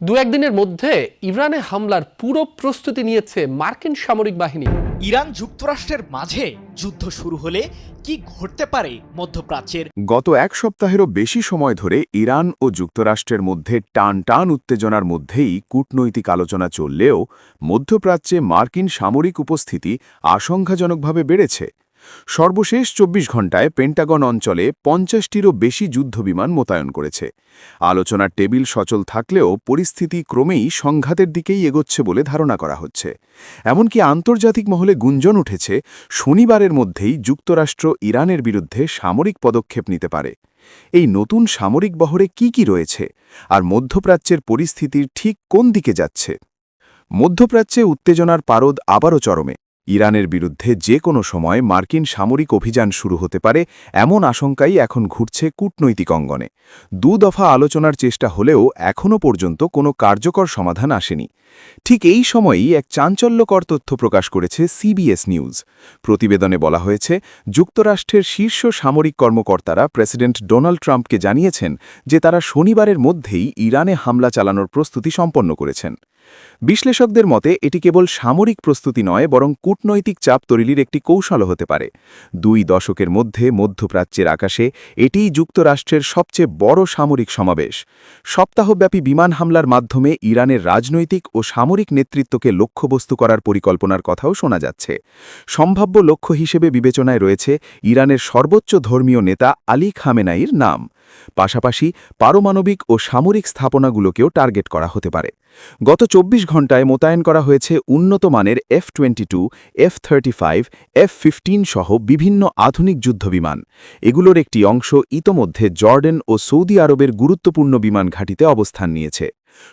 দু-একদিনের মধ্যে ইরানে হামলার পুরো প্রস্তুতি নিয়েছে মার্কিন সামরিক বাহিনী। ইরান যুক্তরাষ্ট্রের মাঝে যুদ্ধ শুরু হলে কি ঘটতে পারে মধ্যপ্রাচ্যের? গত এক সপ্তাহেরও বেশি সময় ধরে ইরান ও যুক্তরাষ্ট্রের মধ্যে টান উত্তেজনার মধ্যেই কূটনৈতিক আলোচনা চললেও মধ্যপ্রাচ্যে মার্কিন সামরিক উপস্থিতি আশঙ্কাজনকভাবে বেড়েছে। সর্বশেষ ২৪ ঘণ্টায় পেন্টাগন অঞ্চলে ৫০টিরও বেশি যুদ্ধবিমান মোতায়েন করেছে। আলোচনার টেবিল সচল থাকলেও পরিস্থিতি ক্রমেই সংঘাতের দিকেই এগোচ্ছে বলে ধারণা করা হচ্ছে। এমনকি আন্তর্জাতিক মহলে গুঞ্জন উঠেছে শনিবারের মধ্যেই যুক্তরাষ্ট্র ইরানের বিরুদ্ধে সামরিক পদক্ষেপ নিতে পারে। এই নতুন সামরিক বহরে কি রয়েছে, আর মধ্যপ্রাচ্যের পরিস্থিতির ঠিক কোন দিকে যাচ্ছে? মধ্যপ্রাচ্যে উত্তেজনার পারদ আবারও চরমে। ইরানের বিরুদ্ধে যে কোনো সময় মার্কিন সামরিক অভিযান শুরু হতে পারে এমন আশঙ্কাই এখন ঘুরছে কূটনৈতিক অঙ্গনে। দফা আলোচনার চেষ্টা হলেও এখনও পর্যন্ত কোনো কার্যকর সমাধান আসেনি। ঠিক এই সময়েই এক চাঞ্চল্যকর তথ্য প্রকাশ করেছে সিবিএস নিউজ। প্রতিবেদনে বলা হয়েছে, যুক্তরাষ্ট্রের শীর্ষ সামরিক কর্মকর্তারা প্রেসিডেন্ট ডোনাল্ড ট্রাম্পকে জানিয়েছেন যে তারা শনিবারের মধ্যেই ইরানে হামলা চালানোর প্রস্তুতি সম্পন্ন করেছেন। বিশ্লেষকদের মতে এটি কেবল সামরিক প্রস্তুতি নয়, বরং কূটনৈতিক চাপ তৈরির একটি কৌশল হতে পারে। ২ দশকের মধ্যে মধ্যপ্রাচ্যের আকাশে এটিই যুক্তরাষ্ট্রের সবচেয়ে বড় সামরিক সমাবেশ। সপ্তাহব্যাপী বিমান হামলার মাধ্যমে ইরানের রাজনৈতিক ও সামরিক নেতৃত্বকে লক্ষ্যবস্তু করার পরিকল্পনার কথাও শোনা যাচ্ছে। সম্ভাব্য লক্ষ্য হিসেবে বিবেচনায় রয়েছে ইরানের সর্বোচ্চ ধর্মীয় নেতা আলী খামেনাইর নাম। পাশাপাশি পারমাণবিক ও সামরিক স্থাপনাগুলোকেও টার্গেট করা হতে পারে। গত ২৪ ঘণ্টায় মোতায়েন করা হয়েছে উন্নত মানের F-22, F-35, F-15 সহ বিভিন্ন আধুনিক যুদ্ধবিমান। এগুলোর একটি অংশ ইতোমধ্যে জর্ডান ও সৌদি আরবের গুরুত্বপূর্ণ বিমান ঘাঁটিতে অবস্থান নিয়েছে।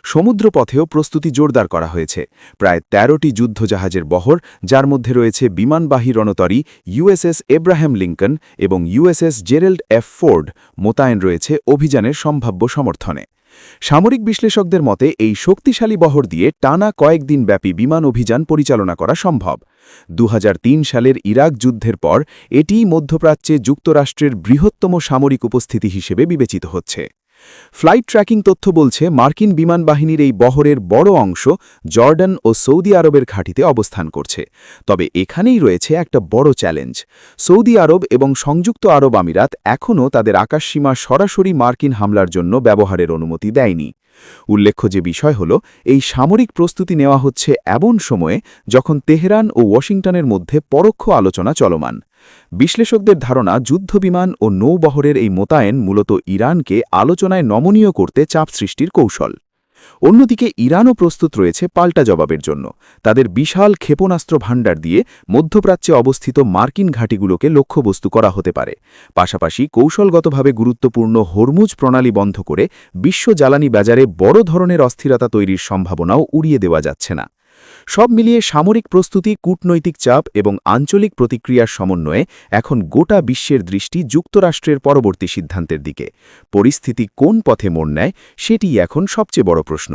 সমুদ্রপথেও প্রস্তুতি জোরদার করা হয়েছে। প্রায় ১৩টি যুদ্ধজাহাজের বহর, যার মধ্যে রয়েছে বিমানবাহী রণতরী USS এব্রাহাম লিঙ্কন এবং USS জেরাল্ড এফ ফোর্ড, মোতায়েন রয়েছে অভিযানের সম্ভাব্য সমর্থনে। সামরিক বিশ্লেষকদের মতে এই শক্তিশালী বহর দিয়ে টানা কয়েকদিন ব্যাপী বিমান অভিযান পরিচালনা করা সম্ভব। ২০০৩ সালের ইরাক যুদ্ধের পর এটিই মধ্যপ্রাচ্যে যুক্তরাষ্ট্রের বৃহত্তম সামরিক উপস্থিতি হিসেবে বিবেচিত হচ্ছে। ফ্লাইট ট্র্যাকিং তথ্য বলছে মার্কিন বিমান বাহিনীর এই বহরের বড় অংশ জর্ডান ও সৌদি আরবের ঘাঁটিতে অবস্থান করছে। তবে এখানেই রয়েছে একটা বড় চ্যালেঞ্জ। সৌদি আরব এবং সংযুক্ত আরব আমিরাত এখনও তাদের আকাশসীমা সরাসরি মার্কিন হামলার জন্য ব্যবহারের অনুমতি দেয়নি। উল্লেখ্য যে বিষয় হল, এই সামরিক প্রস্তুতি নেওয়া হচ্ছে এমন সময়ে যখন তেহরান ও ওয়াশিংটনের মধ্যে পরোক্ষ আলোচনা চলমান। বিশ্লেষকদের ধারণা, যুদ্ধবিমান ও নৌবহরের এই মোতায়েন মূলত ইরানকে আলোচনায় নমনীয় করতে চাপ সৃষ্টির কৌশল। অন্যদিকে ইরানও প্রস্তুত রয়েছে পাল্টা জবাবের জন্য। তাদের বিশাল ক্ষেপণাস্ত্র ভাণ্ডার দিয়ে মধ্যপ্রাচ্যে অবস্থিত মার্কিন ঘাঁটিগুলোকে লক্ষ্যবস্তু করা হতে পারে। পাশাপাশি কৌশলগতভাবে গুরুত্বপূর্ণ হরমুজ প্রণালী বন্ধ করে বিশ্ব জ্বালানি বাজারে বড় ধরনের অস্থিরতা তৈরির সম্ভাবনাও উড়িয়ে দেওয়া যাচ্ছে না। সব মিলিয়ে সামরিক প্রস্তুতি, কূটনৈতিক চাপ এবং আঞ্চলিক প্রতিক্রিয়ার সমন্বয়ে এখন গোটা বিশ্বের দৃষ্টি যুক্তরাষ্ট্রের পরবর্তী সিদ্ধান্তের দিকে। পরিস্থিতি কোন পথে মোড় নেয়, সেটিই এখন সবচেয়ে বড় প্রশ্ন।